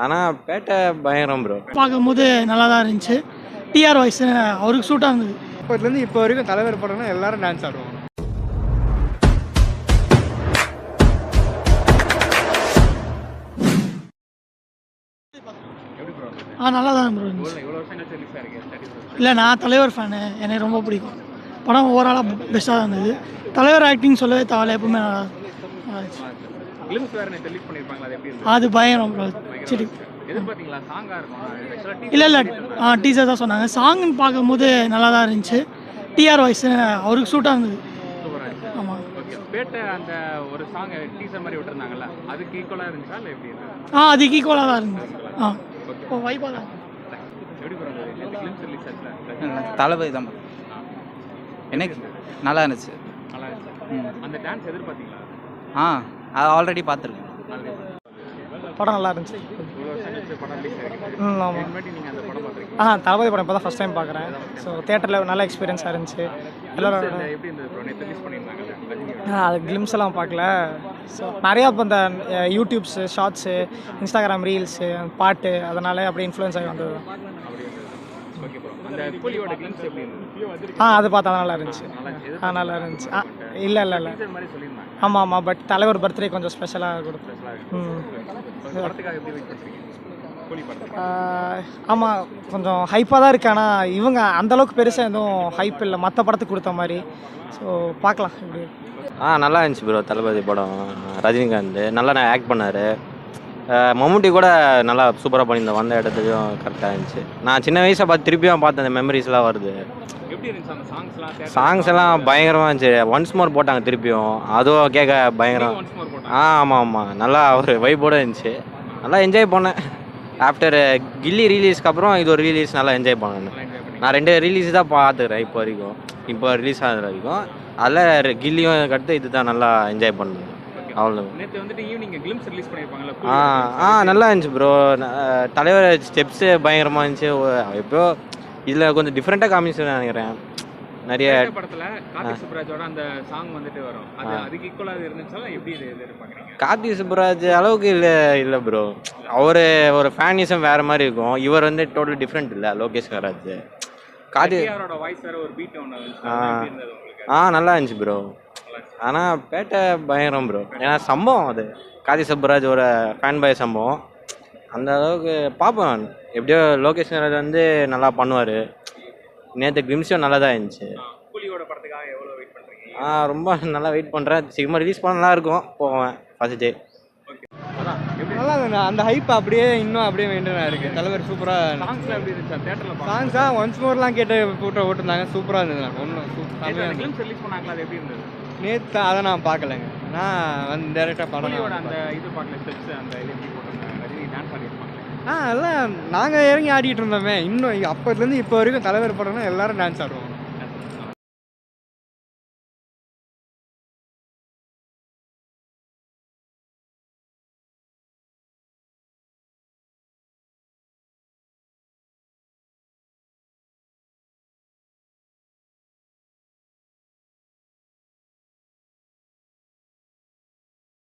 ஆனால் பேட்டை பயங்கரம் ப்ரோ. பார்க்கும்போது நல்லா தான் இருந்துச்சு. டிஆர் வாய்ஸ் அவருக்கு சூட்டாக இருந்தது. இப்போதுலேருந்து இப்போ வரைக்கும் தலைவர் படம்னா எல்லாரும் டான்ஸ் ஆடுவோம். நல்லா தான் ப்ரோ இருந்துச்சு. இல்லை, நான் தலைவர் ஃபேனு, எனக்கு ரொம்ப பிடிக்கும். படம் ஓவராலாக பெஸ்ட்டாக தான் இருந்தது. தலைவர் ஆக்டிங் சொல்லவே தேவையில்ல, எப்பவுமே நல்லா இருந்துச்சு. அது பயங்கரம் ப்ரோ. சரி, இல்லை டீச்சர் தான் சொன்னாங்க. சாங்னு பார்க்கும்போது நல்லா தான் இருந்துச்சு. டிஆர் வாய்ஸ் அவருக்கு சூட்டாக இருந்தது. ஆமாம், அந்த ஒரு சாங் டீசர் மாதிரி விட்டுருந்தாங்கல்ல, அதுக்கு ஈக்குவலாக இருந்துச்சா இல்லை எப்படி? அதுக்கு ஈக்குவலாக தான் இருந்தது. வைப்பாக தான். தளபதி தான் எனக்கு நல்லா இருந்துச்சு. அந்த டான்ஸ் எதிர்பார்த்தீங்களா? அது ஆல்ரெடி பார்த்துருக்கேன். படம் நல்லா இருந்துச்சு. ஆமாம், தளபதி படம் இப்போ தான் ஃபஸ்ட் டைம் பார்க்குறேன். ஸோ தேட்டரில் நல்ல எக்ஸ்பீரியன்ஸாக இருந்துச்சு. எல்லோரும் எப்படி இருந்தது? அது கிளிம்ஸ் எல்லாம் பார்க்கல. ஸோ நிறையா இப்போ இந்த யூடியூப்ஸு, ஷார்ட்ஸு, இன்ஸ்டாகிராம் ரீல்ஸு, பாட்டு, அதனால அப்படியே இன்ஃப்ளூயன்ஸ் ஆகி வந்தது. அது பார்த்தா நல்லா இருந்துச்சு. நல்லா இருந்துச்சு. இல்லை ஆமாம், பட் தலைவர் பர்த்டே கொஞ்சம் ஸ்பெஷலாக கொடுத்தேன். ஆமாம், கொஞ்சம் ஹைப்பாக தான் இருக்குது. ஆனால் இவங்க அந்தளவுக்கு பெருசாக எதுவும் ஹைப் இல்லை மற்ற படத்துக்கு கொடுத்த மாதிரி. ஸோ பார்க்கலாம் இப்படி. நல்லா இருந்துச்சு ப்ரோ. தளபதி படம் ரஜினிகாந்த் நல்லா ஆக்ட் பண்ணார். மம்முட்டி கூட நல்லா சூப்பராக பண்ணியிருந்தேன். வந்த இடத்துலையும் கரெக்டாக இருந்துச்சு. நான் சின்ன வயசாக பார்த்து திருப்பியும் பார்த்தேன். அந்த மெமரிஸ்லாம் வருது. சாங்ஸ் எல்லாம் பயங்கரமாக இருந்துச்சு. ஒன்ஸ் மோர் போட்டாங்க திருப்பியும், அதுவும் கேட்க பயங்கரம். ஆமாம், நல்லா ஒரு வைப்போடு இருந்துச்சு. நல்லா என்ஜாய் பண்ணேன். ஆஃப்டர் கில்லி ரிலீஸ்க்கு அப்புறம் இது ஒரு ரிலீஸ் நல்லா என்ஜாய் பண்ணேன். நான் 2 ரிலீஸ் தான் பார்த்துக்கிறேன் இப்போ வரைக்கும். இப்போ ரிலீஸ் ஆனது வரைக்கும் அதில் கில்லியும் அடுத்து இது தான் நல்லா என்ஜாய் பண்ணேன். அவ்வளோ. நல்லா இருந்துச்சு ப்ரோ. தலைவர் ஸ்டெப்ஸு பயங்கரமாக இருந்துச்சு. எப்போ இதில் கொஞ்சம் டிஃப்ரெண்ட்டாக காமிச்சு நினைக்கிறேன். நிறைய கார்த்தி சுப்ராஜ் அளவுக்கு இல்லை ப்ரோ. அவர் ஒரு ஃபேனிசம் வேறு மாதிரி இருக்கும். இவர் வந்து டோட்டல் டிஃப்ரெண்ட் இல்லை. லோகேஷ் கராஜ் கார்த்தி நல்லா இருந்துச்சு ப்ரோ. ஆனால் பேட்டை பயங்கரம் ப்ரோ. ஏன்னா சம்பவம் அது கார்த்தி சுப்ராஜ் ஒரு ஃபேன் பாய் சம்பவம். அந்த அளவுக்கு பார்ப்பேன். எப்படியோ லோகேஷ் கராஜ் வந்து நல்லா பண்ணுவார். நேற்று கிளிம்ஸும் நல்லா தான் இருந்துச்சு. ரொம்ப நல்லா வெயிட் பண்ணுறேன். சீக்கிரமாக ரிலீஸ் பண்ண நல்லா இருக்கும். போவேன் ஃபர்ஸ்ட் டே. நல்லா அந்த ஹைப் அப்படியே இன்னும் அப்படியே மெயின்டைனாக இருக்குது. தலைவர் சூப்பராக. சாங்ஸா ஒன்ஸ் மோர்லாம் கேட்டு ஓட்டுருந்தாங்க. சூப்பராக இருந்தது. நேற்று அதை நான் பார்க்கலைங்க. நான் வந்து டேரெக்டாக படம் எல்லாம் நாங்கள் இறங்கி ஆடிட்டு இருந்தோமே. இன்னும் அப்போதுலேருந்து இப்போ வரைக்கும் தலைவர் படம்னா எல்லாரும் டான்ஸ் ஆடுவோம்.